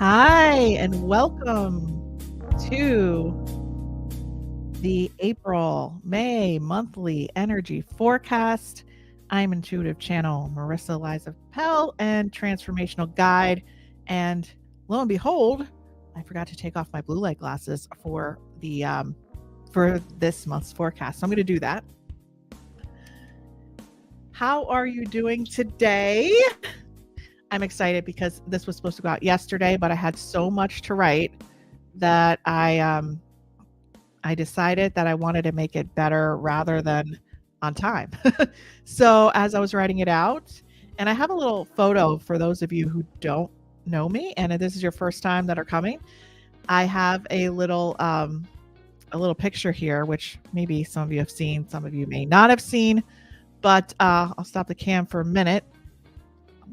Hi, and welcome to the April-May monthly energy forecast. I'm intuitive channel Marisa Liza Pell and transformational guide. And lo and behold, I forgot to take off my blue light glasses for this month's forecast. So I'm going to do that. How are you doing today? I'm excited because this was supposed to go out yesterday, but I had so much to write that I decided that I wanted to make it better rather than on time. So as I was writing it out, and I have a little photo for those of you who don't know me, and if this is your first time that are coming, I have a little picture here, which maybe some of you have seen, some of you may not have seen, but I'll stop the cam for a minute.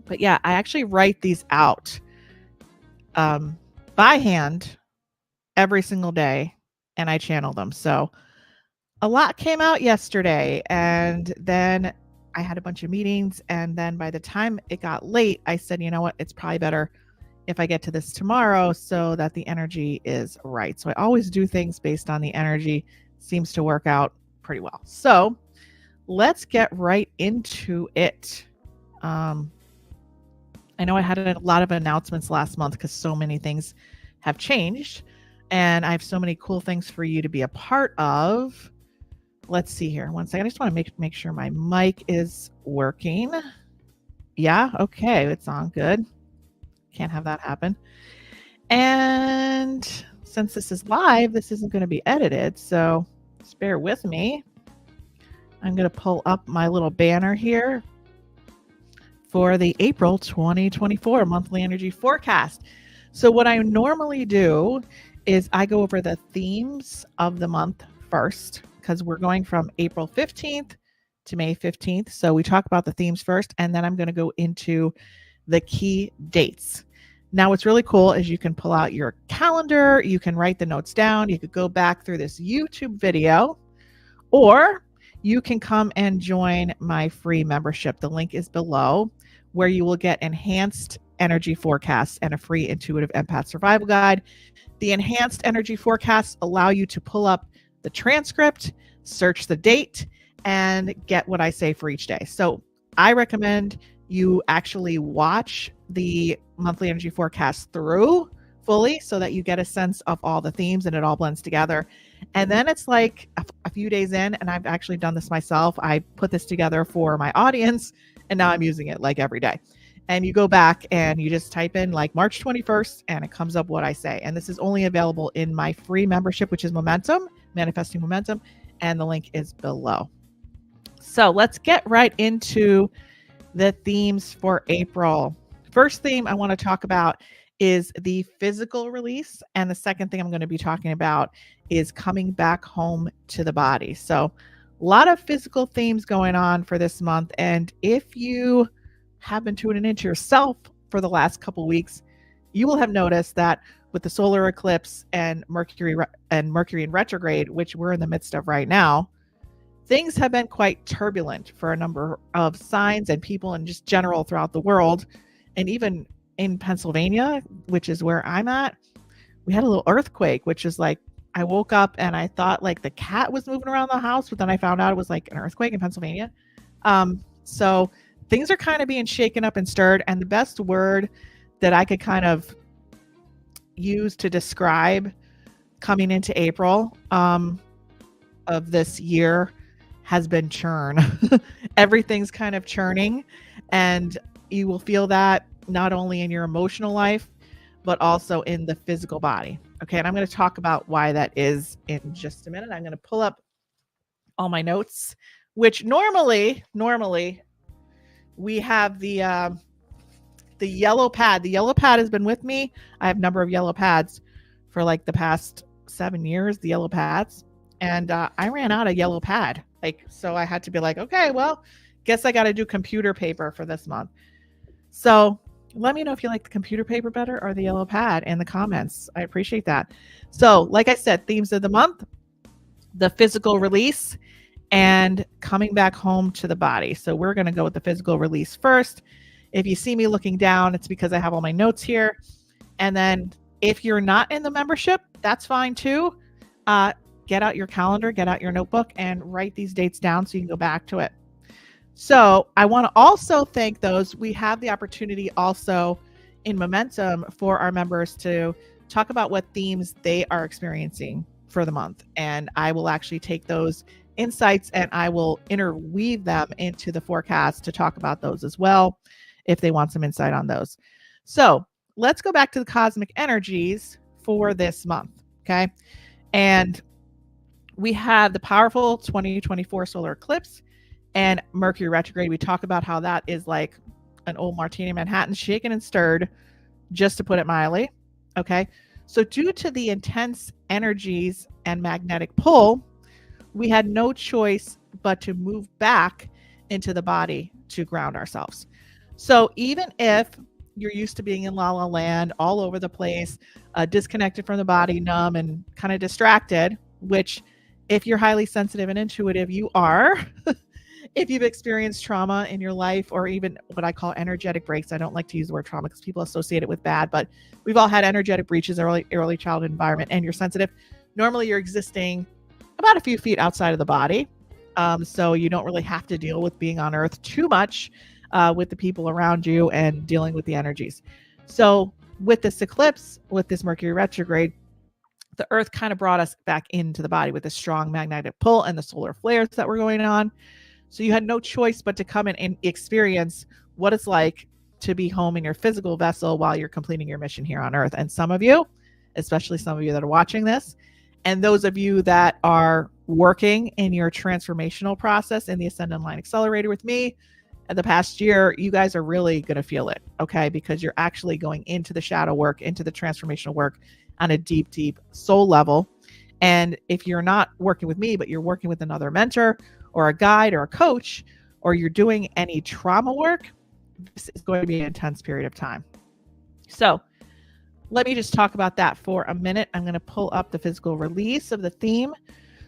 But yeah, I actually write these out by hand every single day, and I channel them. So a lot came out yesterday, and then I had a bunch of meetings, and then by the time it got late, I said, you know what, it's probably better if I get to this tomorrow so that the energy is right. So I always do things based on the energy. Seems to work out pretty well. So let's get right into it. I know I had a lot of announcements last month because so many things have changed, and I have so many cool things for you to be a part of. Let's see here. One second. I just want to make sure my mic is working. Yeah. Okay. It's on. Good. Can't have that happen. And since this is live, this isn't going to be edited. So just bear with me. I'm going to pull up my little banner here for the April 2024 monthly energy forecast. So what I normally do is I go over the themes of the month first, because we're going from April 15th to May 15th. So we talk about the themes first, and then I'm going to go into the key dates. Now, what's really cool is you can pull out your calendar, you can write the notes down, you could go back through this YouTube video, or you can come and join my free membership. The link is below, where you will get enhanced energy forecasts and a free intuitive empath survival guide. The enhanced energy forecasts allow you to pull up the transcript, search the date, and get what I say for each day. So I recommend you actually watch the monthly energy forecast through fully so that you get a sense of all the themes and it all blends together. And then it's like a few days in, and I've actually done this myself. I put this together for my audience, and now I'm using it like every day. And you go back and you just type in like March 21st, and it comes up what I say. And this is only available in my free membership, which is Momentum, Manifesting Momentum, and the link is below. So let's get right into the themes for April. First theme I want to talk about is the physical release. And the second thing I'm going to be talking about is coming back home to the body. So a lot of physical themes going on for this month. And if you have been tuning into yourself for the last couple of weeks, you will have noticed that with the solar eclipse and Mercury in retrograde, which we're in the midst of right now, things have been quite turbulent for a number of signs and people and just general throughout the world. And even in Pennsylvania, which is where I'm at, we had a little earthquake, which is like, I woke up and I thought like the cat was moving around the house, but then I found out it was like an earthquake in Pennsylvania. So things are kind of being shaken up and stirred. And the best word that I could kind of use to describe coming into April of this year has been churn. Everything's kind of churning, and you will feel that not only in your emotional life, but also in the physical body. Okay. And I'm going to talk about why that is in just a minute. I'm going to pull up all my notes, which normally we have the yellow pad. The yellow pad has been with me. I have a number of yellow pads for like the past 7 years, the yellow pads. And I ran out of yellow pad. So I had to be like, okay, well, guess I got to do computer paper for this month. So let me know if you like the computer paper better or the yellow pad in the comments. I appreciate that. So like I said, themes of the month, the physical release and coming back home to the body. So we're going to go with the physical release first. If you see me looking down, it's because I have all my notes here. And then if you're not in the membership, that's fine too. Get out your calendar, get out your notebook, and write these dates down so you can go back to it. So I want to also thank those. We have the opportunity also in Momentum for our members to talk about what themes they are experiencing for the month. And I will actually take those insights and I will interweave them into the forecast to talk about those as well if they want some insight on those. So let's go back to the cosmic energies for this month. Okay. And we have the powerful 2024 solar eclipse and Mercury retrograde. We talk about how that is like an old martini Manhattan shaken and stirred, just to put it mildly. Okay. So due to the intense energies and magnetic pull, we had no choice but to move back into the body to ground ourselves. So even if you're used to being in la la land, all over the place, disconnected from the body, numb and kind of distracted, which if you're highly sensitive and intuitive, you are. If you've experienced trauma in your life, or even what I call energetic breaks, I don't like to use the word trauma because people associate it with bad, but we've all had energetic breaches, early childhood environment, and you're sensitive. Normally you're existing about a few feet outside of the body. So you don't really have to deal with being on earth too much with the people around you and dealing with the energies. So with this eclipse, with this Mercury retrograde, the earth kind of brought us back into the body with a strong magnetic pull and the solar flares that were going on. So you had no choice but to come in and experience what it's like to be home in your physical vessel while you're completing your mission here on earth. And some of you, especially some of you that are watching this, and those of you that are working in your transformational process in the Ascendant Line Accelerator with me in the past year, you guys are really going to feel it, okay? Because you're actually going into the shadow work, into the transformational work on a deep, deep soul level. And if you're not working with me, but you're working with another mentor or a guide or a coach, or you're doing any trauma work, this is going to be an intense period of time. So let me just talk about that for a minute. I'm going to pull up the physical release of the theme.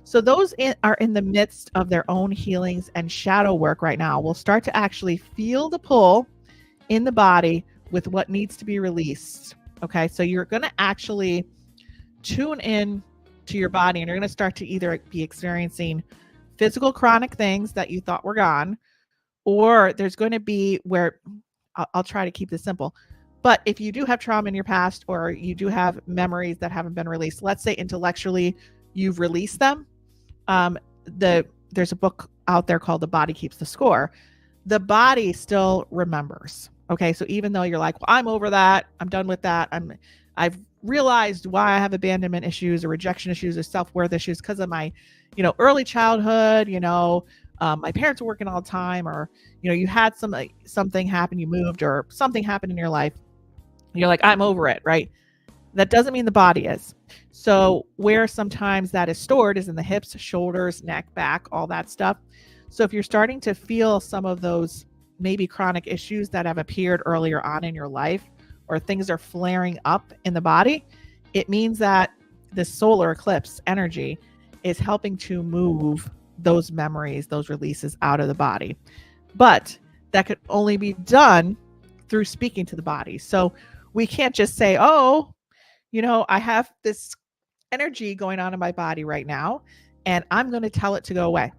So those are in the midst of their own healings and shadow work right now. We'll start to actually feel the pull in the body with what needs to be released. Okay, so you're going to actually tune in to your body, and you're going to start to either be experiencing physical chronic things that you thought were gone, or there's going to be where I'll try to keep this simple. But if you do have trauma in your past, or you do have memories that haven't been released, let's say intellectually you've released them. There's a book out there called The Body Keeps the Score. The body still remembers. Okay. So even though you're like, well, I'm over that, I'm done with that, I've realized why I have abandonment issues or rejection issues or self-worth issues because of my, early childhood, my parents were working all the time, or, you had something happen, you moved, or something happened in your life. You're like, I'm over it, right? That doesn't mean the body is. So where sometimes that is stored is in the hips, shoulders, neck, back, all that stuff. So if you're starting to feel some of those maybe chronic issues that have appeared earlier on in your life, or things are flaring up in the body, it means that the solar eclipse energy is helping to move those memories, those releases out of the body. But that could only be done through speaking to the body. So we can't just say, oh, I have this energy going on in my body right now, and I'm going to tell it to go away.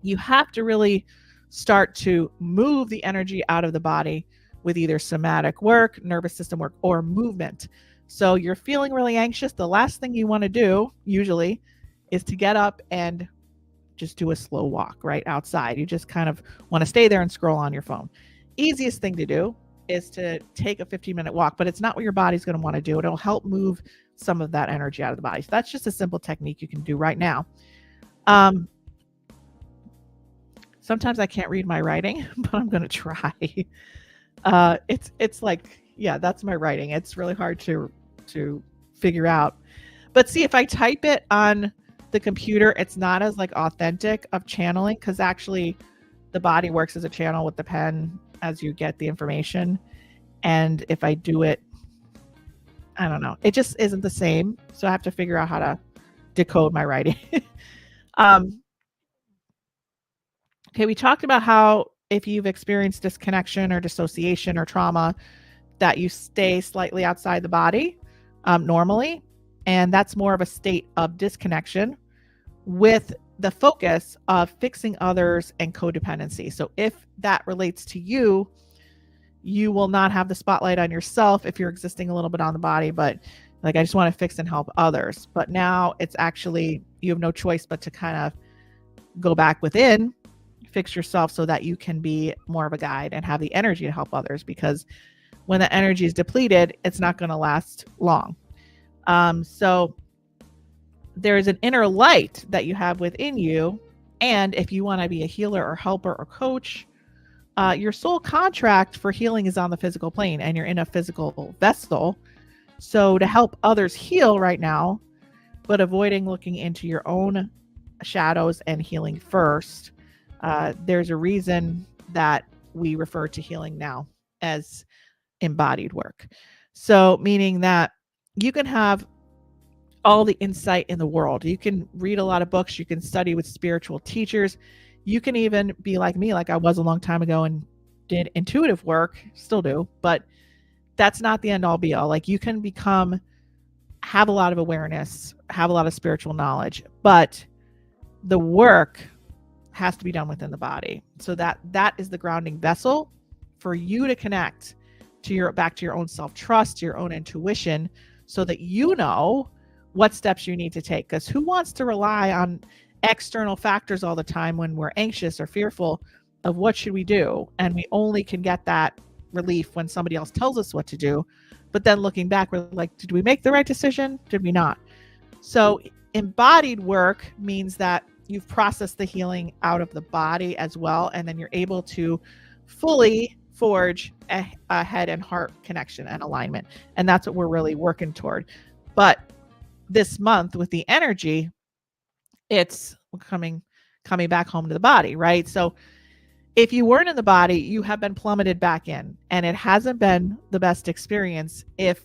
You have to really start to move the energy out of the body with either somatic work, nervous system work, or movement. So you're feeling really anxious. The last thing you want to do usually is to get up and just do a slow walk right outside. You just kind of want to stay there and scroll on your phone. Easiest thing to do is to take a 15-minute walk, but it's not what your body's going to want to do. It'll help move some of that energy out of the body. So that's just a simple technique you can do right now. Sometimes I can't read my writing, but I'm going to try. It's like, yeah, that's my writing. It's really hard to figure out. But see, if I type it on the computer, it's not as like authentic of channeling, because actually the body works as a channel with the pen as you get the information. And if I do it, I don't know, it just isn't the same. So I have to figure out how to decode my writing. Okay, we talked about how if you've experienced disconnection or dissociation or trauma, that you stay slightly outside the body normally. And that's more of a state of disconnection with the focus of fixing others and codependency. So if that relates to you, you will not have the spotlight on yourself if you're existing a little bit on the body, but like, I just want to fix and help others. But now it's actually, you have no choice but to kind of go back within, fix yourself so that you can be more of a guide and have the energy to help others, because when the energy is depleted, it's not going to last long. So there is an inner light that you have within you. And if you want to be a healer or helper or coach, your soul contract for healing is on the physical plane, and you're in a physical vessel. So to help others heal right now, but avoiding looking into your own shadows and healing first, there's a reason that we refer to healing now as embodied work. So meaning that you can have all the insight in the world. You can read a lot of books. You can study with spiritual teachers. You can even be like me, like I was a long time ago, and did intuitive work, still do, but that's not the end all be all. Like, you can have a lot of awareness, have a lot of spiritual knowledge, but the work has to be done within the body. So that is the grounding vessel for you to connect to back to your own self-trust, your own intuition, so that you know what steps you need to take. Because who wants to rely on external factors all the time when we're anxious or fearful of what should we do? And we only can get that relief when somebody else tells us what to do. But then looking back, we're like, did we make the right decision? Did we not? So embodied work means that you've processed the healing out of the body as well. And then you're able to fully forge a head and heart connection and alignment. And that's what we're really working toward. But this month with the energy, it's coming back home to the body, right? So if you weren't in the body, you have been plummeted back in, and it hasn't been the best experience if,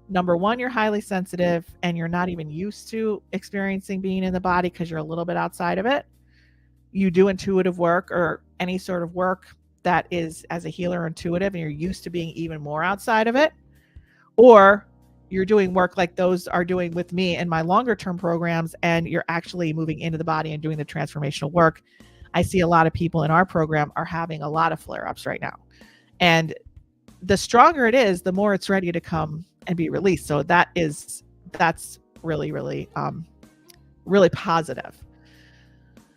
number one, you're highly sensitive and you're not even used to experiencing being in the body because you're a little bit outside of it. You do intuitive work or any sort of work that is, as a healer, intuitive, and you're used to being even more outside of it. Or you're doing work like those are doing with me in my longer term programs, and you're actually moving into the body and doing the transformational work. I see a lot of people in our program are having a lot of flare-ups right now. And the stronger it is, the more it's ready to come and be released. So that's really, really, really positive.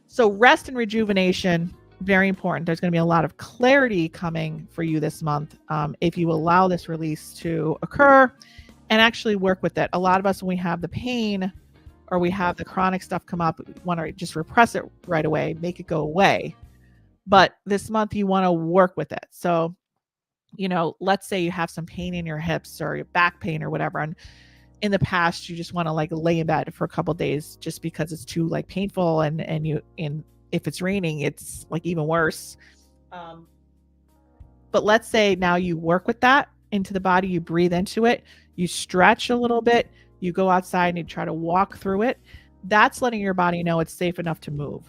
So rest and rejuvenation, very important. There's going to be a lot of clarity coming for you this month if you allow this release to occur and actually work with it. A lot of us, when we have the pain or we have the chronic stuff come up, we want to just repress it right away, make it go away. But this month you want to work with it. So, let's say you have some pain in your hips or your back pain or whatever. And in the past, you just want to like lay in bed for a couple of days just because it's too like painful. And if it's raining, it's like even worse. But let's say now you work with that into the body, you breathe into it, you stretch a little bit, you go outside and you try to walk through it. That's letting your body know it's safe enough to move.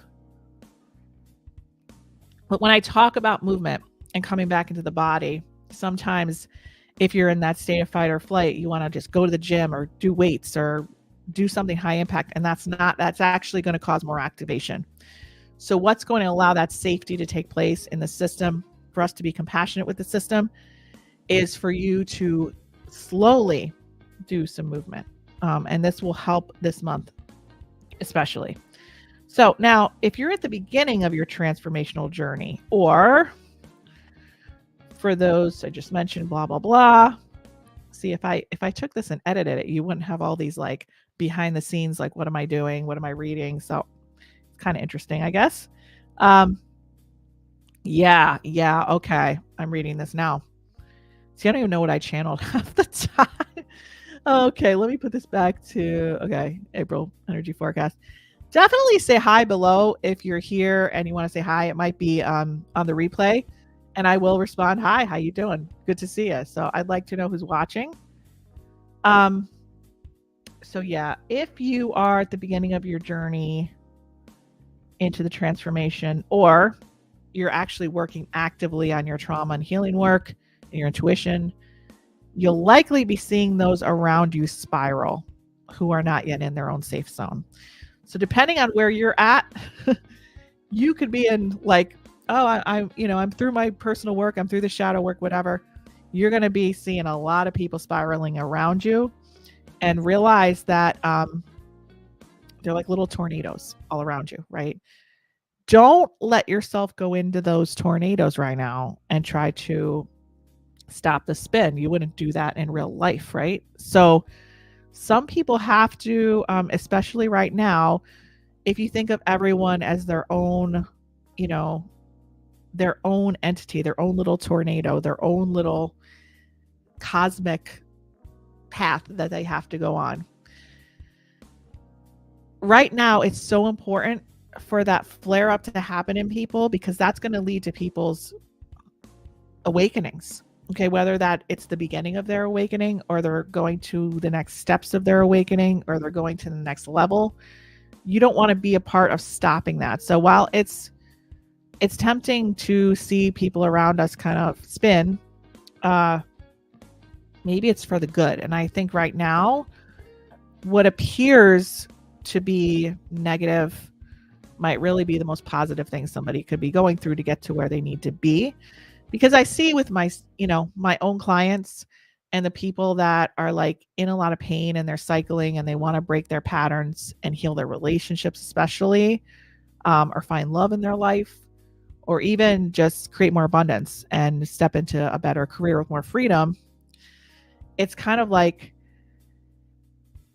But when I talk about movement and coming back into the body, sometimes if you're in that state of fight or flight, you want to just go to the gym or do weights or do something high impact. And that's actually going to cause more activation. So what's going to allow that safety to take place in the system, for us to be compassionate with the system, is for you to slowly do some movement. And this will help this month, especially. So now, if you're at the beginning of your transformational journey, or for those I just mentioned, blah, blah, blah. See, if I took this and edited it, you wouldn't have all these like behind the scenes, like, what am I doing? What am I reading? So it's kind of interesting, I guess. Yeah. Okay. I'm reading this now. See, I don't even know what I channeled half the time. Okay, let me put this back to, April energy forecast. Definitely say hi below if you're here and you want to say hi. It might be on the replay, and I will respond. Hi, how you doing? Good to see you. So I'd like to know who's watching. So yeah, if you are at the beginning of your journey into the transformation, or you're actually working actively on your trauma and healing work and your intuition, you'll likely be seeing those around you spiral who are not yet in their own safe zone. So depending on where you're at, you could be in like, oh, I'm through my personal work, I'm through the shadow work, whatever. You're going to be seeing a lot of people spiraling around you, and realize that they're like little tornadoes all around you, right? Don't let yourself go into those tornadoes right now and try to stop the spin. You wouldn't do that in real life, right? So some people have to, especially right now, if you think of everyone as their own, their own entity, their own little tornado, their own little cosmic path that they have to go on. Right now, it's so important for that flare up to happen in people, because that's going to lead to people's awakenings. Okay, whether that it's the beginning of their awakening, or they're going to the next steps of their awakening, or they're going to the next level. You don't want to be a part of stopping that. So while it's tempting to see people around us kind of spin, maybe it's for the good. And I think right now, what appears to be negative might really be the most positive thing somebody could be going through to get to where they need to be. Because I see with my own clients and the people that are like in a lot of pain and they're cycling and they want to break their patterns and heal their relationships, especially, or find love in their life, or even just create more abundance and step into a better career with more freedom. It's kind of like,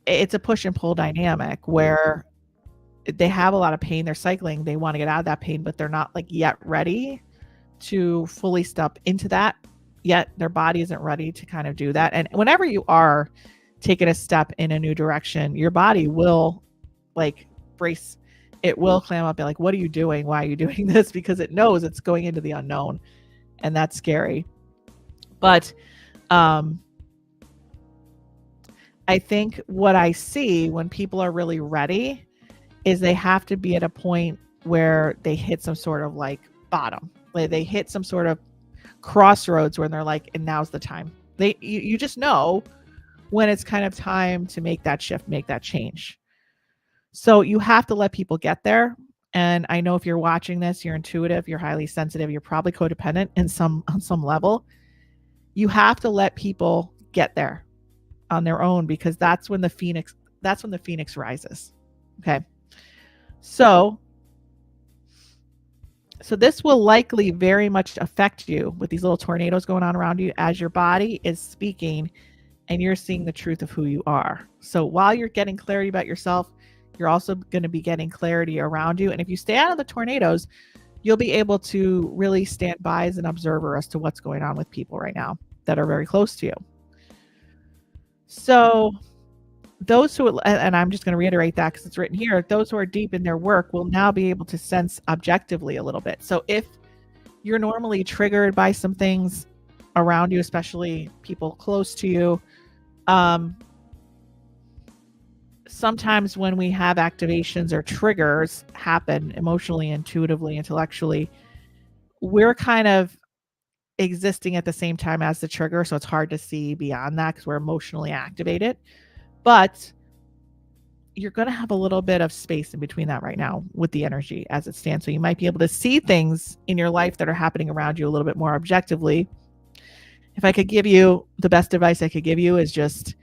it's a push and pull dynamic where they have a lot of pain, they're cycling, they want to get out of that pain, but they're not like yet ready to fully step into that yet. Their body isn't ready to kind of do that. And whenever you are taking a step in a new direction, your body will like brace. It will clam up and like, what are you doing? Why are you doing this? Because it knows it's going into the unknown, and that's scary. But I think what I see when people are really ready is they have to be at a point where they hit some sort of like bottom. Like they hit some sort of crossroads where they're like, and now's the time. You just know when it's kind of time to make that shift, make that change. So you have to let people get there. And I know if you're watching this, you're intuitive, you're highly sensitive, you're probably codependent on some level. You have to let people get there on their own, because that's when the phoenix rises. Okay. So this will likely very much affect you with these little tornadoes going on around you as your body is speaking and you're seeing the truth of who you are. So while you're getting clarity about yourself, you're also going to be getting clarity around you. And if you stay out of the tornadoes, you'll be able to really stand by as an observer as to what's going on with people right now that are very close to you. So those who, and I'm just going to reiterate that because it's written here, those who are deep in their work will now be able to sense objectively a little bit. So if you're normally triggered by some things around you, especially people close to you, sometimes when we have activations or triggers happen emotionally, intuitively, intellectually, we're kind of existing at the same time as the trigger. So it's hard to see beyond that because we're emotionally activated. But you're going to have a little bit of space in between that right now with the energy as it stands. So you might be able to see things in your life that are happening around you a little bit more objectively. If I could give you the best advice I could give you is just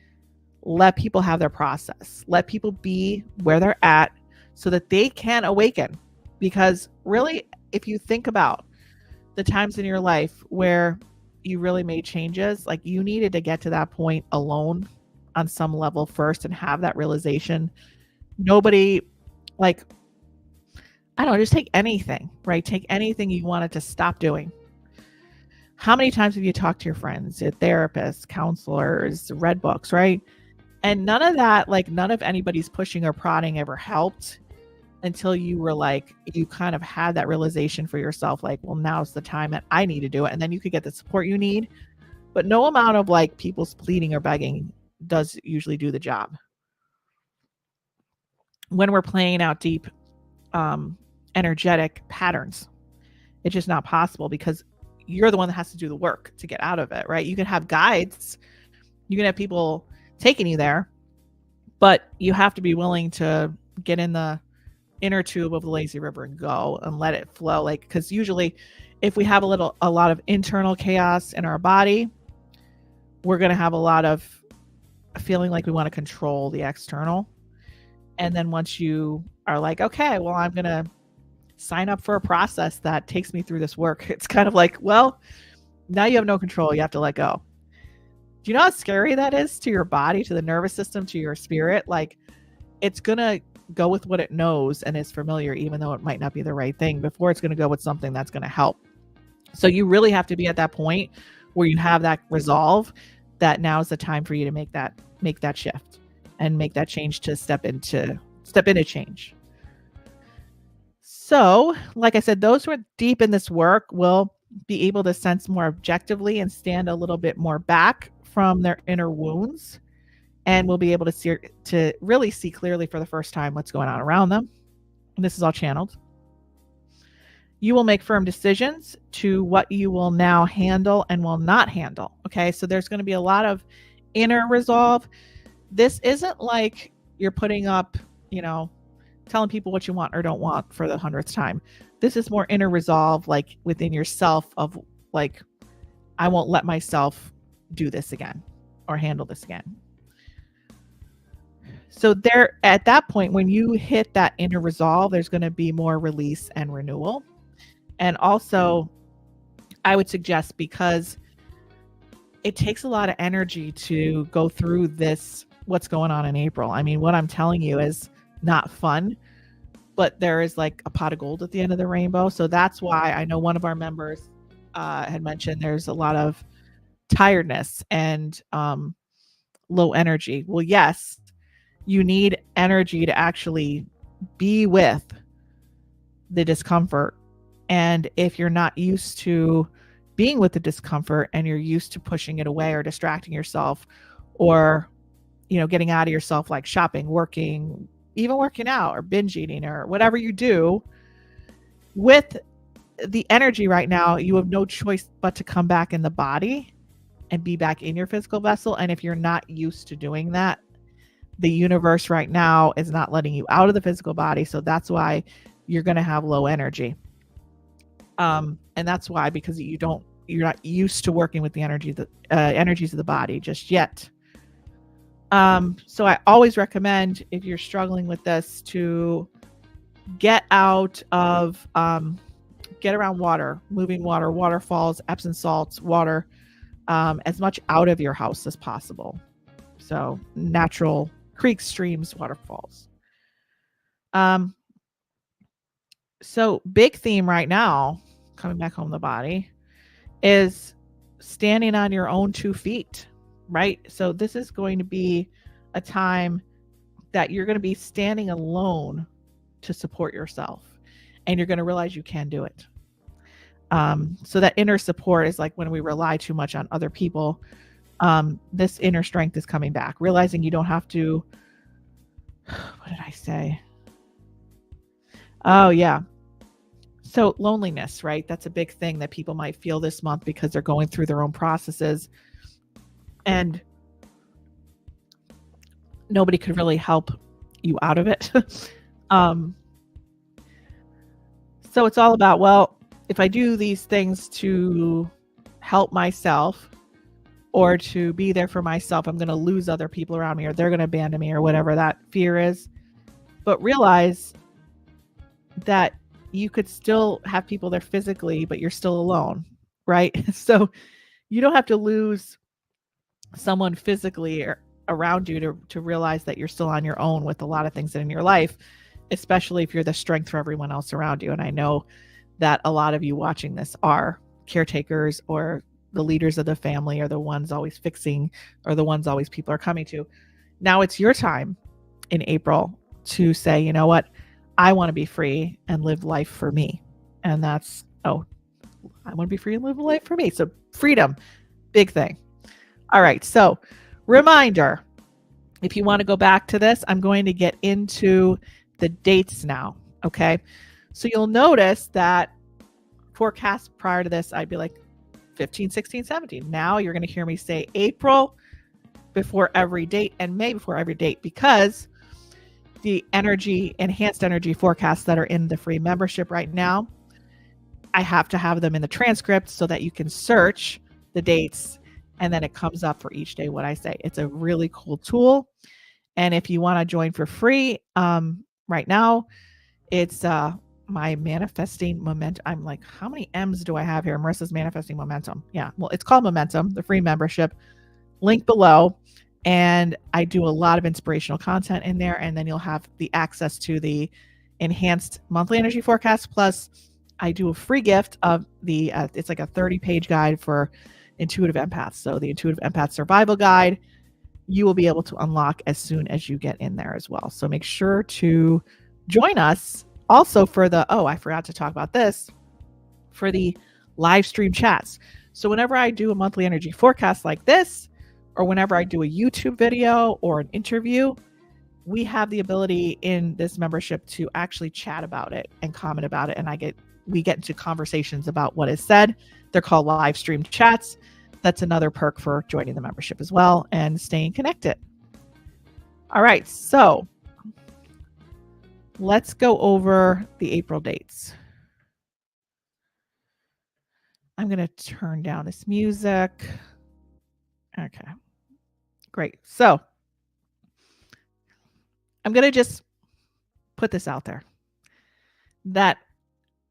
let people have their process. Let people be where they're at so that they can awaken. Because really, if you think about the times in your life where you really made changes, like you needed to get to that point alone on some level first and have that realization. Nobody, like, I don't know, just take anything, right? Take anything you wanted to stop doing. How many times have you talked to your friends, your therapists, counselors, read books, right? And none of that, like none of anybody's pushing or prodding ever helped until you were like, you kind of had that realization for yourself, like, well, now's the time that I need to do it. And then you could get the support you need. But no amount of like people's pleading or begging does usually do the job. When we're playing out deep, energetic patterns, it's just not possible because you're the one that has to do the work to get out of it, right? You can have guides, You can have people taking you there, but you have to be willing to get in the inner tube of the lazy river and go and let it flow. Like, because usually if we have a lot of internal chaos in our body, we're going to have a lot of feeling like we want to control the external. And then once you are like, okay, well, I'm going to sign up for a process that takes me through this work, it's kind of like, well, now you have no control. You have to let go. Do you know how scary that is to your body, to the nervous system, to your spirit? Like, it's going to go with what it knows and is familiar, even though it might not be the right thing, before it's going to go with something that's going to help. So you really have to be at that point where you have that resolve that now is the time for you to make that shift and make that change, to step into change. So, like I said, those who are deep in this work will be able to sense more objectively and stand a little bit more back from their inner wounds, and will be able to really see clearly for the first time what's going on around them. And this is all channeled. You will make firm decisions to what you will now handle and will not handle. Okay, so there's going to be a lot of inner resolve. This isn't like you're putting up, telling people what you want or don't want for the 100th time. This is more inner resolve, like within yourself, of like, I won't let myself do this again or handle this again. So there, at that point, when you hit that inner resolve, there's going to be more release and renewal. And also, I would suggest, because it takes a lot of energy to go through this, what's going on in April. I mean, what I'm telling you is not fun, but there is like a pot of gold at the end of the rainbow. So that's why I know one of our members had mentioned there's a lot of tiredness and low energy. Well, yes, you need energy to actually be with the discomfort. And if you're not used to being with the discomfort and you're used to pushing it away or distracting yourself, or, getting out of yourself, like shopping, working, even working out or binge eating or whatever you do, with the energy right now, you have no choice but to come back in the body and be back in your physical vessel. And if you're not used to doing that, the universe right now is not letting you out of the physical body. So that's why you're going to have low energy. And that's why, because you're not used to working with the energies of the body just yet. So I always recommend, if you're struggling with this, to get out of, get around water, moving water, waterfalls, Epsom salts, water, as much out of your house as possible. So natural creeks, streams, waterfalls. So big theme right now, coming back home the body, is standing on your own 2 feet, right? So this is going to be a time that you're going to be standing alone to support yourself, and you're going to realize you can do it. So that inner support is like when we rely too much on other people. This inner strength is coming back, realizing you don't have to, what did I say? Oh yeah. So loneliness, right? That's a big thing that people might feel this month because they're going through their own processes, and nobody could really help you out of it. So it's all about, well, if I do these things to help myself or to be there for myself, I'm going to lose other people around me, or they're going to abandon me, or whatever that fear is. But realize that you could still have people there physically, but you're still alone, right? So you don't have to lose someone physically around you to realize that you're still on your own with a lot of things in your life, especially if you're the strength for everyone else around you. And I know that a lot of you watching this are caretakers, or the leaders of the family, or the ones always fixing, or the ones always people are coming to. Now it's your time in April to say, you know what? I want to be free and live life for me. And that's, I want to be free and live a life for me. So freedom, big thing. All right. So reminder, if you want to go back to this, I'm going to get into the dates now. Okay. So you'll notice that forecast prior to this, I'd be like 15, 16, 17. Now you're going to hear me say April before every date and May before every date, because the enhanced energy forecasts that are in the free membership right now, I have to have them in the transcript so that you can search the dates and then it comes up for each day what I say. It's a really cool tool. And if you want to join for free, right now, it's my manifesting momentum. I'm like, how many M's do I have here? Marissa's manifesting momentum. Yeah, well, it's called Momentum, the free membership. Link below. And I do a lot of inspirational content in there. And then you'll have the access to the enhanced monthly energy forecast. Plus, I do a free gift of the, it's like a 30-page guide for intuitive empaths. So the intuitive empath survival guide, you will be able to unlock as soon as you get in there as well. So make sure to join us also for the, oh, I forgot to talk about this, for the live stream chats. So whenever I do a monthly energy forecast like this, or whenever I do a YouTube video or an interview, we have the ability in this membership to actually chat about it and comment about it. And we get into conversations about what is said. They're called live stream chats. That's another perk for joining the membership as well and staying connected. All right, so let's go over the April dates. I'm going to turn down this music. Okay, great. So I'm going to just put this out there that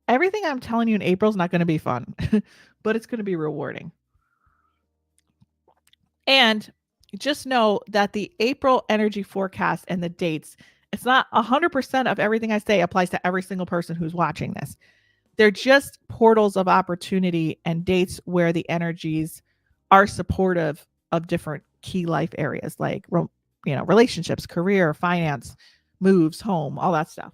everything I'm telling you in April is not going to be fun, but it's going to be rewarding. And just know that the April energy forecast and the dates, it's not 100% of everything I say applies to every single person who's watching this. They're just portals of opportunity and dates where the energies are supportive of different key life areas like, relationships, career, finance, moves, home, all that stuff.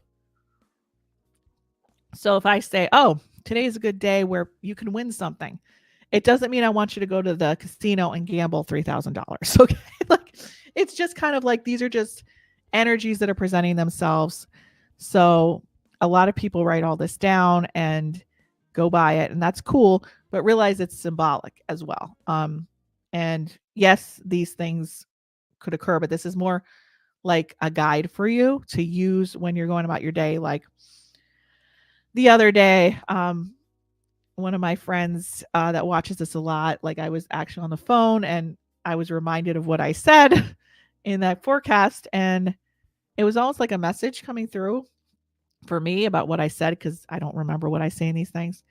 So if I say, oh, today is a good day where you can win something, it doesn't mean I want you to go to the casino and gamble $3,000. Okay. Like, it's just kind of like, these are just energies that are presenting themselves. So a lot of people write all this down and go by it, and that's cool, but realize it's symbolic as well. And yes, these things could occur, but this is more like a guide for you to use when you're going about your day. Like the other day, one of my friends that watches this a lot, like I was actually on the phone and I was reminded of what I said in that forecast. And it was almost like a message coming through for me about what I said, because I don't remember what I say in these things.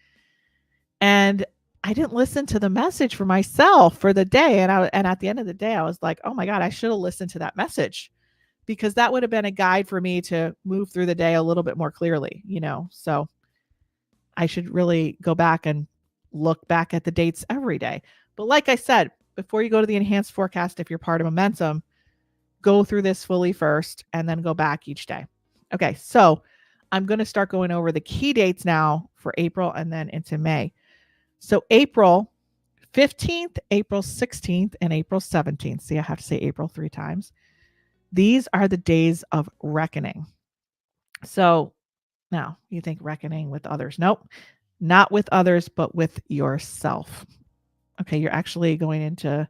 And I didn't listen to the message for myself for the day. And at the end of the day, I was like, oh my God, I should have listened to that message, because that would have been a guide for me to move through the day a little bit more clearly, So I should really go back and look back at the dates every day. But like I said, before you go to the enhanced forecast, if you're part of Momentum, go through this fully first and then go back each day. Okay, so I'm going to start going over the key dates now for April and then into May. So April 15th, April 16th, and April 17th. See, I have to say April 3 times. These are the days of reckoning. So now you think reckoning with others. Nope, not with others, but with yourself. Okay, you're actually going into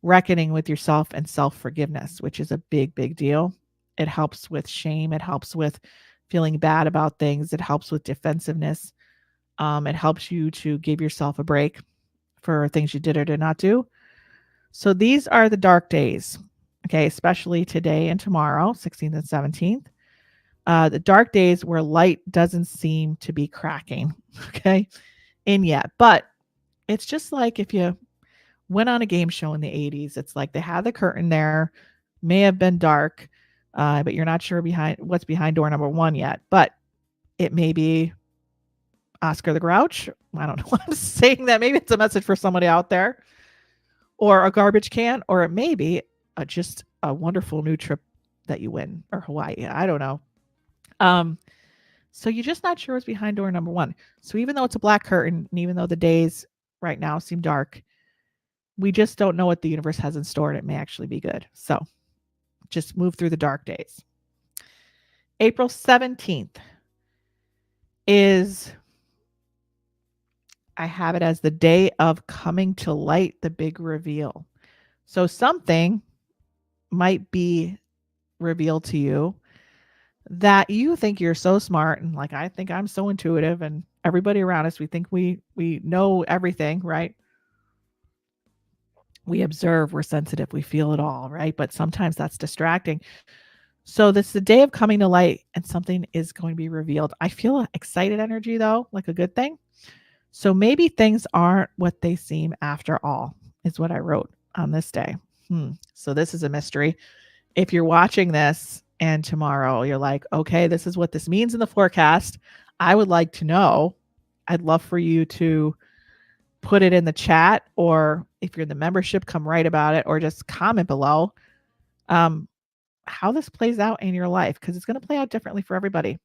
reckoning with yourself and self-forgiveness, which is a big, big deal. It helps with shame. It helps with feeling bad about things. It helps with defensiveness. It helps you to give yourself a break for things you did or did not do. So these are the dark days, okay, especially today and tomorrow, 16th and 17th. The dark days where light doesn't seem to be cracking, okay, in yet. But it's just like if you went on a game show in the 80s, it's like they had the curtain there, may have been dark, but you're not sure what's behind door number 1 yet. But it may be Oscar the Grouch. I don't know why I'm saying that. Maybe it's a message for somebody out there, or a garbage can, or it may be just a wonderful new trip that you win, or Hawaii. I don't know. So you're just not sure what's behind door number 1. So even though it's a black curtain, and even though the days right now seem dark, we just don't know what the universe has in store, and it may actually be good. So just move through the dark days. April 17th is, I have it as the day of coming to light, the big reveal. So something might be revealed to you that you think you're so smart, and like I think I'm so intuitive, and everybody around us, we think we know everything, right? We observe, we're sensitive, we feel it all, right? But sometimes that's distracting. So this is the day of coming to light, and something is going to be revealed. I feel excited energy though, like a good thing. So maybe things aren't what they seem after all, is what I wrote on this day. So this is a mystery. If you're watching this and tomorrow you're like, okay, this is what this means in the forecast, I would like to know. I'd love for you to put it in the chat, or if you're in the membership, come write about it, or just comment below how this plays out in your life, because it's going to play out differently for everybody.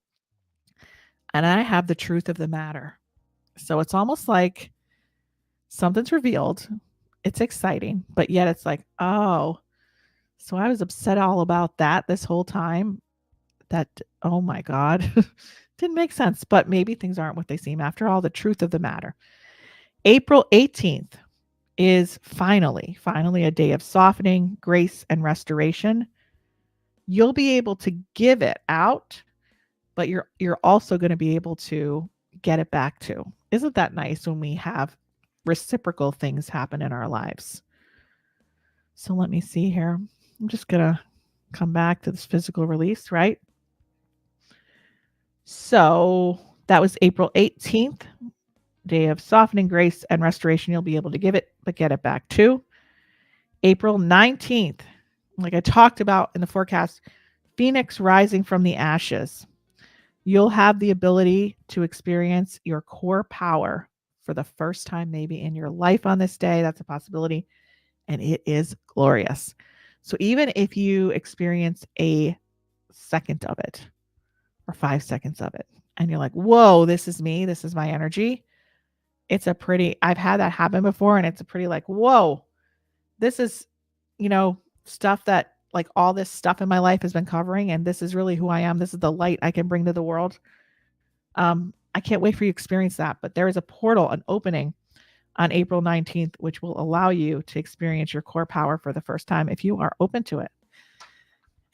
And I have the truth of the matter. So it's almost like something's revealed. It's exciting, but yet it's like, oh, so I was upset all about that this whole time. That, oh my God, didn't make sense. But maybe things aren't what they seem after all. The truth of the matter. April 18th is finally a day of softening, grace, and restoration. You'll be able to give it out, but you're also going to be able to get it back too. Isn't that nice when we have reciprocal things happen in our lives? So let me see here. I'm just going to come back to this physical release, right? So that was April 18th, day of softening, grace, and restoration. You'll be able to give it, but get it back too. April 19th, like I talked about in the forecast, Phoenix rising from the ashes. You'll have the ability to experience your core power for the first time maybe in your life on this day. That's a possibility. And it is glorious. So even if you experience a second of it or 5 seconds of it, and you're like, whoa, this is me, this is my energy. It's a pretty, I've had that happen before, and it's a pretty like, whoa, this is, stuff that like all this stuff in my life has been covering, and this is really who I am. This is the light I can bring to the world. I can't wait for you to experience that. But there is a portal, an opening on April 19th, which will allow you to experience your core power for the first time if you are open to it.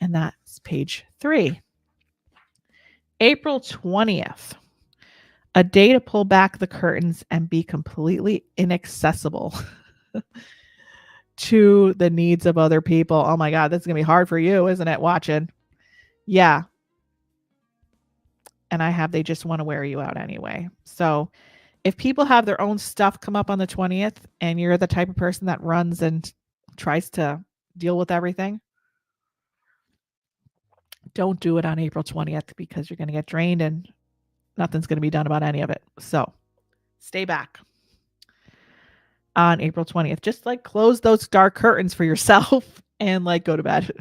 And that's page 3. April 20th, a day to pull back the curtains and be completely inaccessible to the needs of other people. Oh my God, that's going to be hard for you, isn't it? Watching. Yeah. And they just want to wear you out anyway. So if people have their own stuff come up on the 20th, and you're the type of person that runs and tries to deal with everything, don't do it on April 20th, because you're going to get drained and nothing's going to be done about any of it. So stay back on April 20th. Just like close those dark curtains for yourself and like go to bed.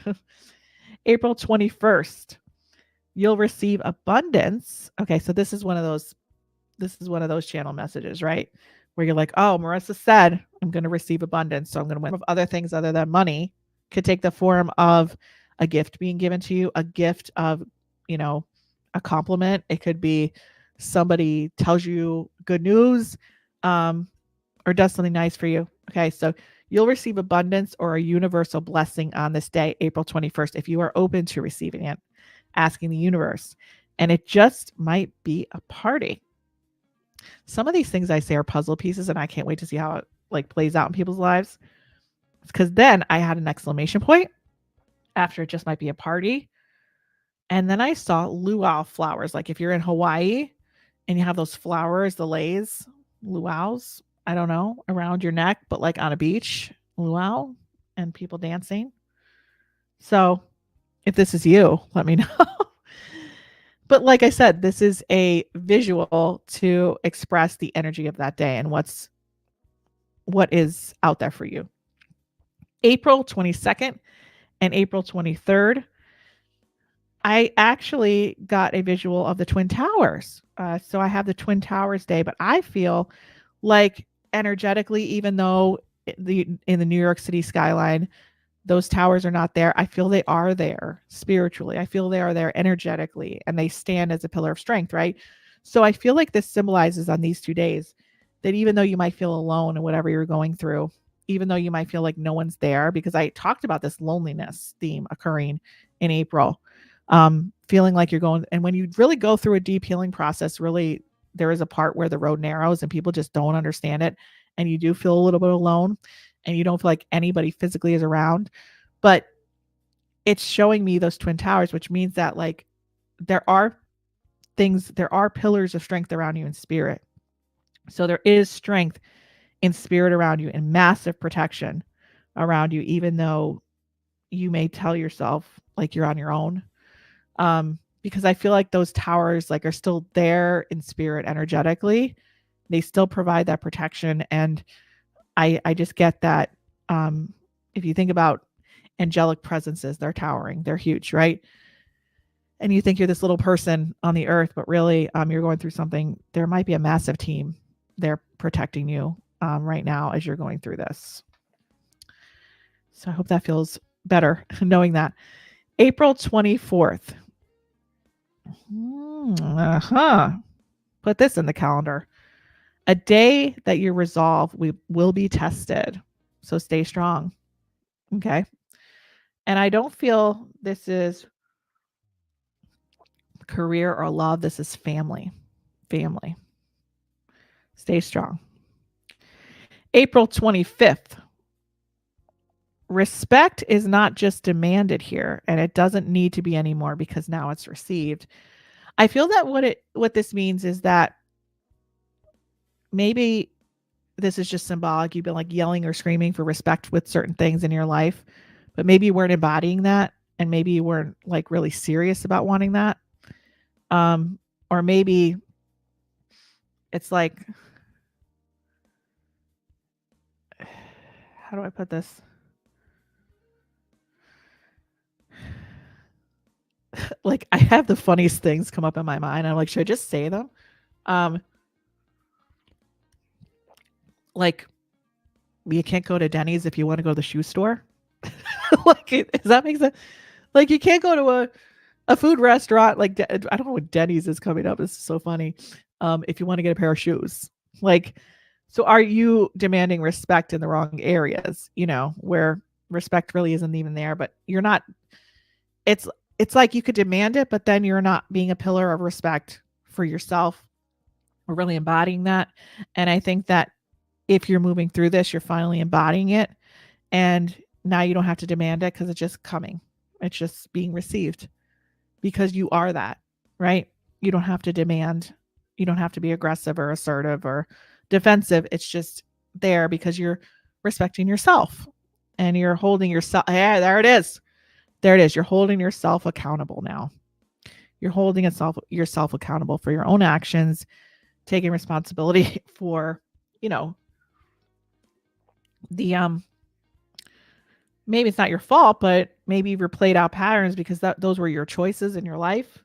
April 21st, you'll receive abundance. Okay, so this is one of those channel messages, right? Where you're like, oh, Marisa said I'm going to receive abundance, so I'm going to win other things other than money. Could take the form of a gift being given to you, a gift of, a compliment. It could be somebody tells you good news, or does something nice for you. Okay, so you'll receive abundance or a universal blessing on this day, April 21st, if you are open to receiving it, asking the universe. And it just might be a party. Some of these things I say are puzzle pieces, and I can't wait to see how it like plays out in people's lives. Because then I had an exclamation point after it just might be a party. And then I saw luau flowers. Like if you're in Hawaii and you have those flowers, the leis, luau's, I don't know, around your neck, but like on a beach, luau, and people dancing. So if this is you, let me know. But like I said, this is a visual to express the energy of that day and what is out there for you. April 22nd and April 23rd, I actually got a visual of the Twin Towers. So I have the Twin Towers day, but I feel like energetically, even though in the New York City skyline, those towers are not there, I feel they are there spiritually. I feel they are there energetically, and they stand as a pillar of strength, right? So I feel like this symbolizes on these 2 days that even though you might feel alone in whatever you're going through, even though you might feel like no one's there, because I talked about this loneliness theme occurring in April. Feeling like you're going, and when you really go through a deep healing process, really there is a part where the road narrows and people just don't understand it. And you do feel a little bit alone and you don't feel like anybody physically is around. But it's showing me those twin towers, which means that like there are pillars of strength around you in spirit. So there is strength in spirit around you and massive protection around you, even though you may tell yourself like you're on your own. Because I feel like those towers like are still there in spirit energetically. They still provide that protection. And I just get that. If you think about angelic presences, they're towering, they're huge, right? And you think you're this little person on the earth, but really you're going through something. There might be a massive team there protecting you right now as you're going through this. So I hope that feels better knowing that. April 24th. Put this in the calendar. A day that your resolve will be tested. So stay strong. Okay. And I don't feel this is career or love. This is family. Family. Stay strong. April 25th. Respect is not just demanded here, and it doesn't need to be anymore because now it's received. I feel that what this means is that maybe this is just symbolic. You've been like yelling or screaming for respect with certain things in your life, but maybe you weren't embodying that, and maybe you weren't like really serious about wanting that. Or maybe it's like, how do I put this? Like I have the funniest things come up in my mind. I'm like, should I just say them? Like you can't go to Denny's if you want to go to the shoe store. Like, does that make sense? Like you can't go to a food restaurant. Like I don't know what Denny's is coming up. It's so funny. If you want to get a pair of shoes, like, so are you demanding respect in the wrong areas? You know, where respect really isn't even there, but you're not. It's like you could demand it, but then you're not being a pillar of respect for yourself or really embodying that. And I think that if you're moving through this, you're finally embodying it. And now you don't have to demand it because it's just coming. It's just being received because you are that, right? You don't have to demand. You don't have to be aggressive or assertive or defensive. It's just there because you're respecting yourself and you're holding yourself. Yeah, there it is. There it is. You're holding yourself accountable now. You're holding yourself accountable for your own actions, taking responsibility for, you know, the maybe it's not your fault, but maybe you've replayed out patterns because those were your choices in your life.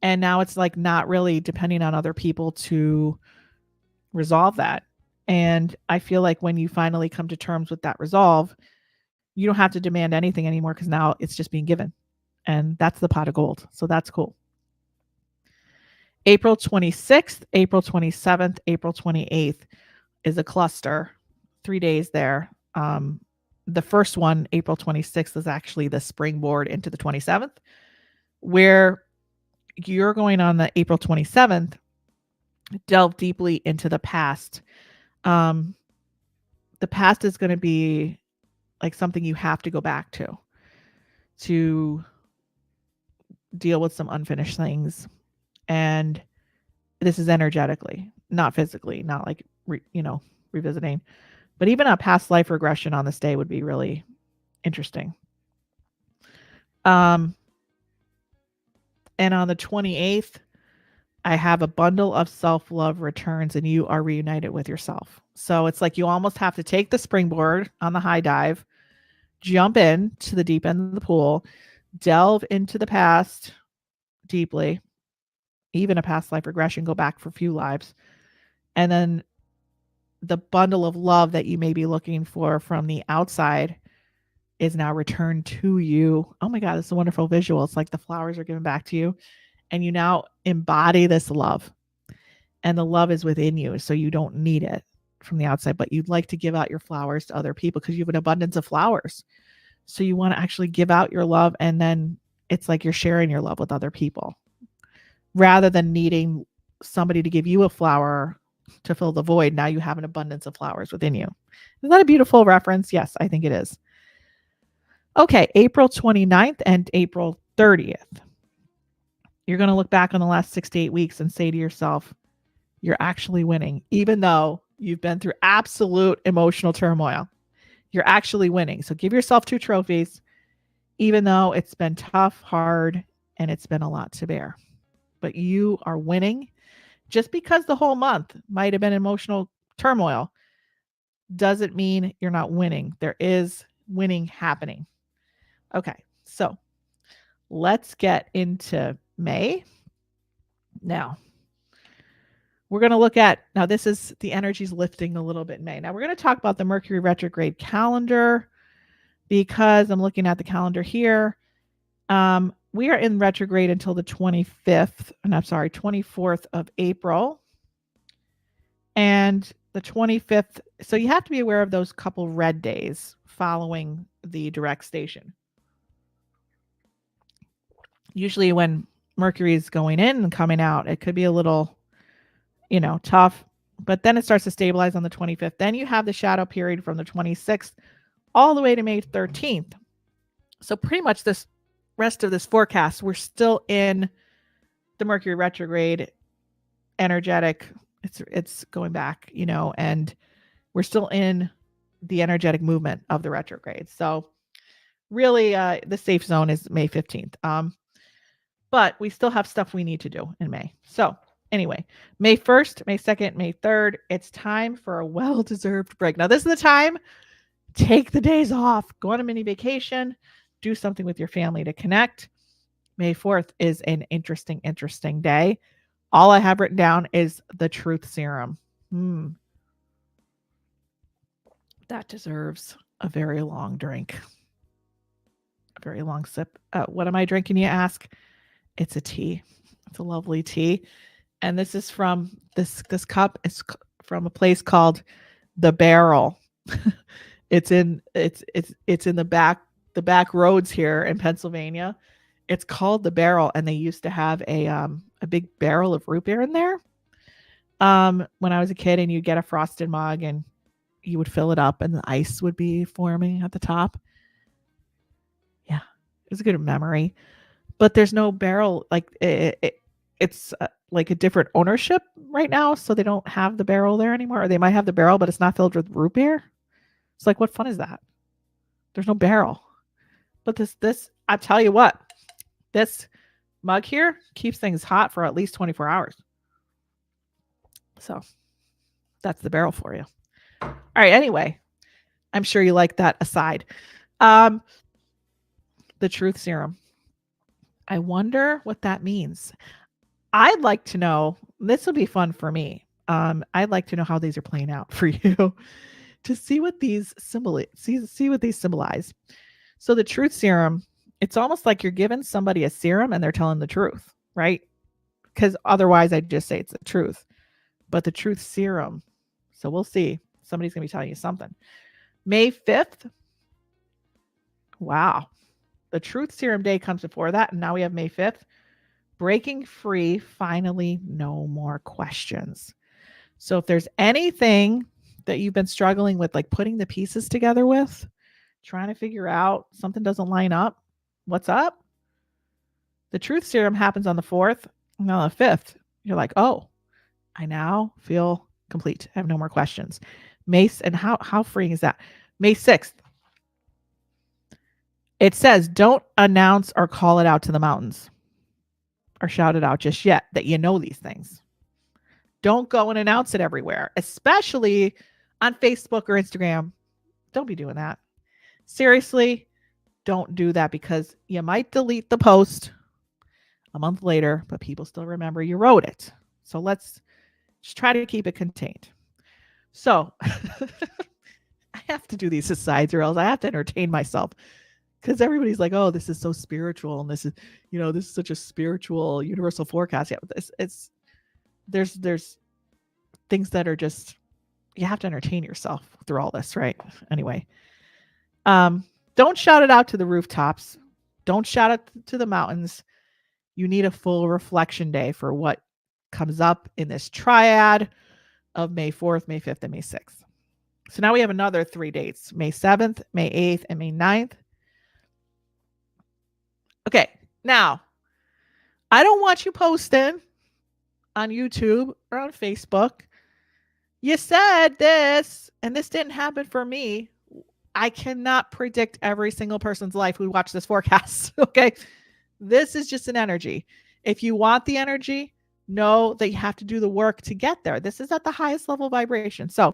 And now it's like not really depending on other people to resolve that. And I feel like when you finally come to terms with that resolve, you don't have to demand anything anymore because now it's just being given. And that's the pot of gold. So that's cool. April 26th, April 27th, April 28th is a cluster, 3 days there. The first one, April 26th, is actually the springboard into the 27th, where you're going on the April 27th, delve deeply into the past. The past is going to be like something you have to go back to deal with some unfinished things. And this is energetically, not physically, not like, revisiting, but even a past life regression on this day would be really interesting. And on the 28th, I have a bundle of self-love returns and you are reunited with yourself. So it's like you almost have to take the springboard on the high dive, jump in to the deep end of the pool, delve into the past deeply, even a past life regression, go back for a few lives. And then the bundle of love that you may be looking for from the outside is now returned to you. Oh my God, it's a wonderful visual. It's like the flowers are given back to you and you now embody this love and the love is within you. So you don't need it from the outside, but you'd like to give out your flowers to other people because you have an abundance of flowers. So you want to actually give out your love, and then it's like you're sharing your love with other people rather than needing somebody to give you a flower to fill the void. Now you have an abundance of flowers within you. Isn't that a beautiful reference? Yes, I think it is. Okay, April 29th and April 30th. You're going to look back on the last 6 to 8 weeks and say to yourself, you're actually winning, even though you've been through absolute emotional turmoil. You're actually winning. So give yourself 2 trophies, even though it's been tough, hard, and it's been a lot to bear. But you are winning. Just because the whole month might have been emotional turmoil doesn't mean you're not winning. There is winning happening. Okay, so let's get into May. Now, we're going to look at, now this is the energies lifting a little bit in May. Now we're going to talk about the Mercury retrograde calendar because I'm looking at the calendar here. We are in retrograde until the 24th of April. And the 25th, so you have to be aware of those couple red days following the direct station. Usually when Mercury is going in and coming out, it could be a little, tough, but then it starts to stabilize on the 25th. Then you have the shadow period from the 26th all the way to May 13th. So pretty much this rest of this forecast, we're still in the Mercury retrograde energetic. It's going back, and we're still in the energetic movement of the retrograde. So really the safe zone is May 15th. But we still have stuff we need to do in May. So anyway, May 1st, May 2nd, May 3rd, it's time for a well-deserved break. Now, this is the time. Take the days off. Go on a mini vacation. Do something with your family to connect. May 4th is an interesting day. All I have written down is the truth serum. That deserves a very long drink. A very long sip. What am I drinking, you ask? It's a tea. It's a lovely tea. And this is from this cup is from a place called The Barrel. It's in the back roads here in Pennsylvania. It's called The Barrel, and they used to have a big barrel of root beer in there. When I was a kid, and you'd get a frosted mug and you would fill it up and the ice would be forming at the top. Yeah, it was a good memory. But there's no barrel, like it's like a different ownership right now, so they don't have the barrel there anymore. Or they might have the barrel, but it's not filled with root beer. It's like, what fun is that? There's no barrel. But this, I tell you what, this mug here keeps things hot for at least 24 hours. So that's the barrel for you. All right. Anyway, I'm sure you like that aside. The truth serum. I wonder what that means. I'd like to know, this will be fun for me. I'd like to know how these are playing out for you to see what these see what these symbolize. So the truth serum, it's almost like you're giving somebody a serum and they're telling the truth, right? Because otherwise I'd just say it's the truth. But the truth serum, so we'll see. Somebody's going to be telling you something. May 5th. Wow. The truth serum day comes before that. And now we have May 5th. Breaking free. Finally, no more questions. So if there's anything that you've been struggling with, like putting the pieces together with, trying to figure out something doesn't line up, what's up? The truth serum happens on the 4th. And on the 5th, you're like, oh, I now feel complete. I have no more questions. And how freeing is that? May 6th. It says, don't announce or call it out to the mountains or shout it out just yet that you know these things. Don't go and announce it everywhere, especially on Facebook or Instagram. Don't be doing that. Seriously, don't do that, because you might delete the post a month later, but people still remember you wrote it. So let's just try to keep it contained. So I have to do these asides, or else I have to entertain myself, because everybody's like, oh, this is so spiritual. And this is, this is such a spiritual universal forecast. Yeah, there's things that are just you have to entertain yourself through all this, right? Anyway, don't shout it out to the rooftops. Don't shout it to the mountains. You need a full reflection day for what comes up in this triad of May 4th, May 5th, and May 6th. So now we have another 3 dates, May 7th, May 8th, and May 9th. Okay, now I don't want you posting on YouTube or on Facebook. You said this, and this didn't happen for me. I cannot predict every single person's life who watched this forecast. Okay. This is just an energy. If you want the energy, know that you have to do the work to get there. This is at the highest level vibration. So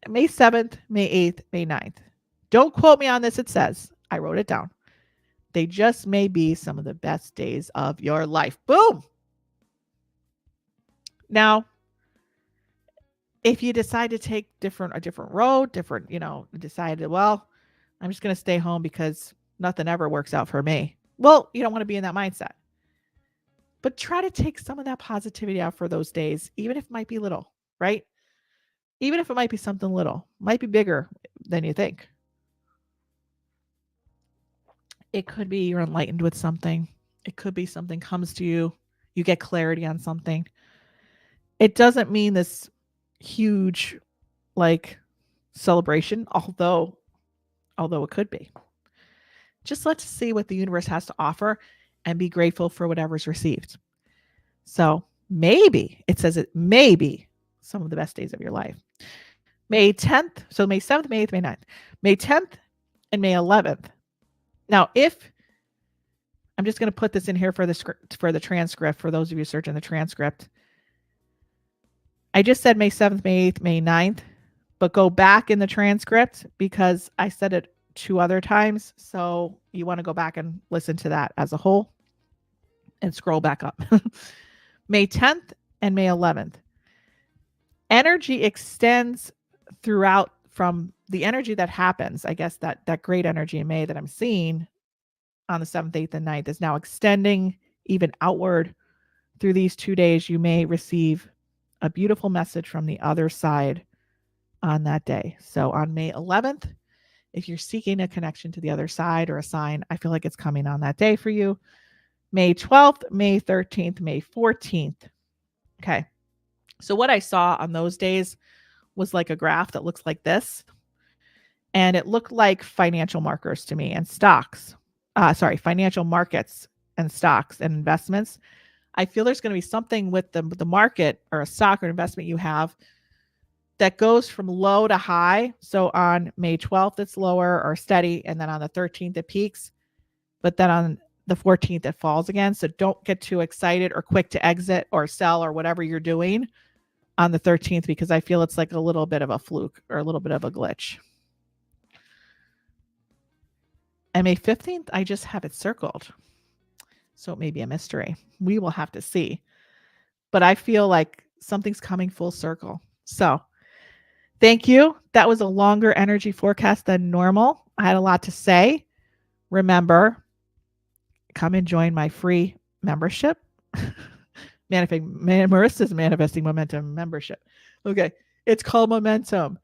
May 7th, May 8th, May 9th. Don't quote me on this. It says, I wrote it down. They just may be some of the best days of your life. Boom. Now, if you decide to take a different road, decided, well, I'm just going to stay home because nothing ever works out for me. Well, you don't want to be in that mindset. But try to take some of that positivity out for those days, even if it might be little, right? Even if it might be something little, might be bigger than you think. It could be you're enlightened with something. It could be something comes to you. You get clarity on something. It doesn't mean this huge celebration, although it could be. Just let's see what the universe has to offer and be grateful for whatever's received. So maybe, it says it may be some of the best days of your life. May 10th, so May 7th, May 8th, May 9th, May 10th, and May 11th. Now, if I'm just going to put this in here for the transcript, for those of you searching the transcript, I just said May 7th, May 8th, May 9th, but go back in the transcript because I said it 2 other times. So you want to go back and listen to that as a whole and scroll back up. May 10th and May 11th. Energy extends throughout from the energy that happens. I guess that great energy in May that I'm seeing on the 7th, 8th, and 9th is now extending even outward through these 2 days. You may receive a beautiful message from the other side on that day. So on May 11th, if you're seeking a connection to the other side or a sign, I feel like it's coming on that day for you. May 12th, May 13th, May 14th. Okay. So what I saw on those days was like a graph that looks like this. And it looked like financial markers to me and stocks. Financial markets and stocks and investments. I feel there's going to be something with the market or a stock or investment you have that goes from low to high. So on May 12th, it's lower or steady. And then on the 13th, it peaks. But then on the 14th, it falls again. So don't get too excited or quick to exit or sell or whatever you're doing on the 13th, because I feel it's like a little bit of a fluke or a little bit of a glitch. And May 15th, I just have it circled. So it may be a mystery. We will have to see. But I feel like something's coming full circle. So thank you. That was a longer energy forecast than normal. I had a lot to say. Remember, come and join my free membership. Marisa's Manifesting Momentum membership. Okay. It's called Momentum.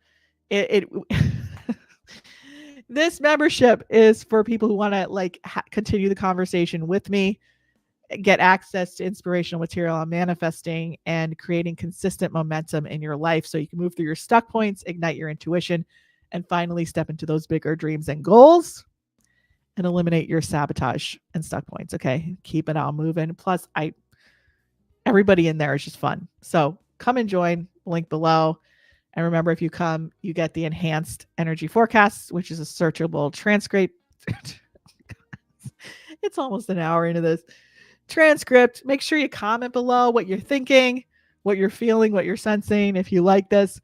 This membership is for people who want to continue the conversation with me, get access to inspirational material on manifesting and creating consistent momentum in your life so you can move through your stuck points, ignite your intuition, and finally step into those bigger dreams and goals and eliminate your sabotage and stuck points. Okay. Keep it all moving. Plus, everybody in there is just fun. So come and join, link below. And remember, if you come, you get the enhanced energy forecasts, which is a searchable transcript. It's almost an hour into this transcript. Make sure you comment below what you're thinking, what you're feeling, what you're sensing, if you like this.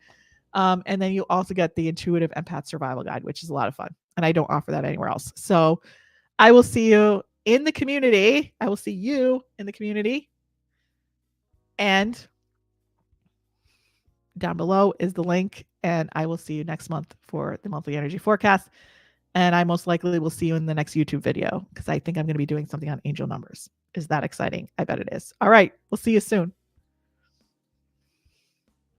And then you also get the intuitive empath survival guide, which is a lot of fun. And I don't offer that anywhere else. So I will see you in the community. I will see you in the community. And down below is the link. And I will see you next month for the monthly energy forecast. And I most likely will see you in the next YouTube video because I think I'm going to be doing something on angel numbers. Is that exciting? I bet it is. All right. We'll see you soon.